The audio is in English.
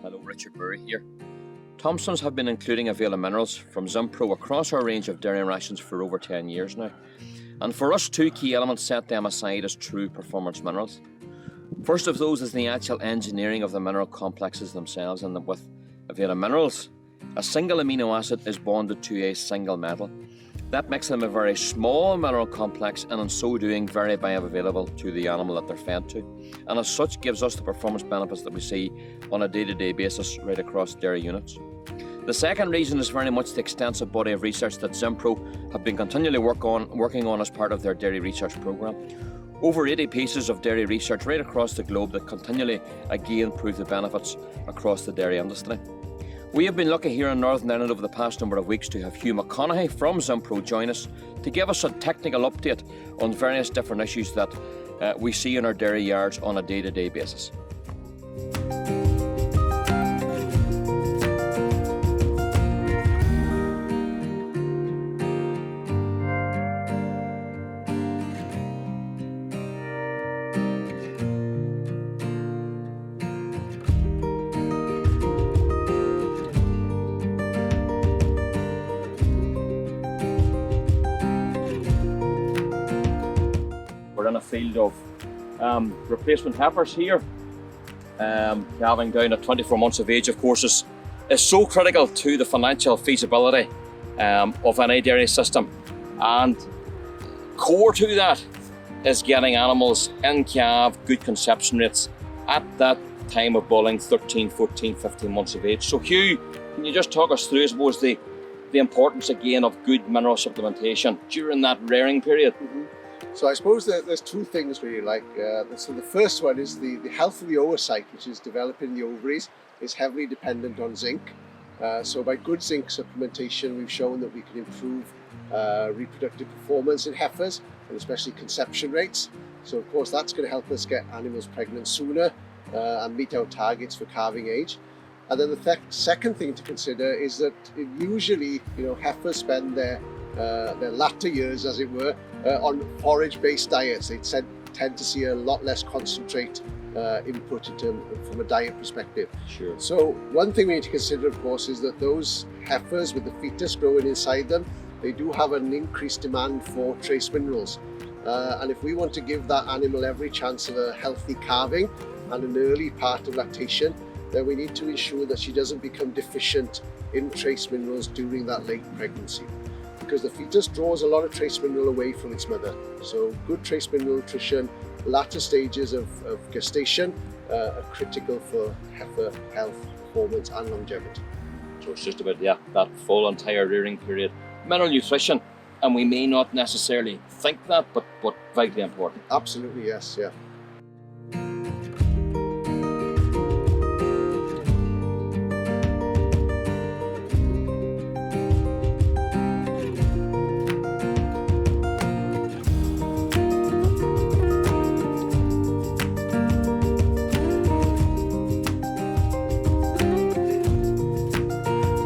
Hello, Richard Burry here. Thompsons have been including a veil of minerals from Zinpro across our range of dairy rations for over 10 years now. And for us, two key elements set them aside as true performance minerals. First of those is the actual engineering of the mineral complexes themselves, and with a veil of minerals, a single amino acid is bonded to a single metal. That makes them a very small mineral complex, and in so doing very bioavailable to the animal that they're fed to, and as such gives us the performance benefits that we see on a day-to-day basis right across dairy units. The second reason is very much the extensive body of research that Zinpro have been continually working on as part of their dairy research programme. Over 80 pieces of dairy research right across the globe that continually again prove the benefits across the dairy industry. We have been lucky here in Northern Ireland over the past number of weeks to have McConochie from Zinpro join us to give us a technical update on various different issues that we see in our dairy yards on a day-to-day basis. We're in a field of replacement heifers here. Calving down at 24 months of age, of course, is so critical to the financial feasibility of any dairy system. And core to that is getting animals in calve, good conception rates at that time of bulling, 13, 14, 15 months of age. So Hugh, can you just talk us through, I suppose, the importance again of good mineral supplementation during that rearing period? Mm-hmm. So I suppose that there's two things really like. So the first one is the health of the oocyte, which is developing the ovaries, is heavily dependent on zinc. So by good zinc supplementation, we've shown that we can improve reproductive performance in heifers, and especially conception rates. So of course that's going to help us get animals pregnant sooner and meet our targets for calving age. And then the second thing to consider is that usually, heifers spend their latter years, as it were, on forage-based diets. They tend to see a lot less concentrate input from a diet perspective. Sure. So one thing we need to consider, of course, is that those heifers with the fetus growing inside them, they do have an increased demand for trace minerals. And if we want to give that animal every chance of a healthy calving and an early part of lactation, then we need to ensure that she doesn't become deficient in trace minerals during that late pregnancy, because the fetus draws a lot of trace mineral away from its mother. So good trace mineral nutrition, latter stages of gestation are critical for heifer health, performance and longevity. So it's just about that full entire rearing period. Mineral nutrition, and we may not necessarily think that, but vitally important. Absolutely, yes, yeah.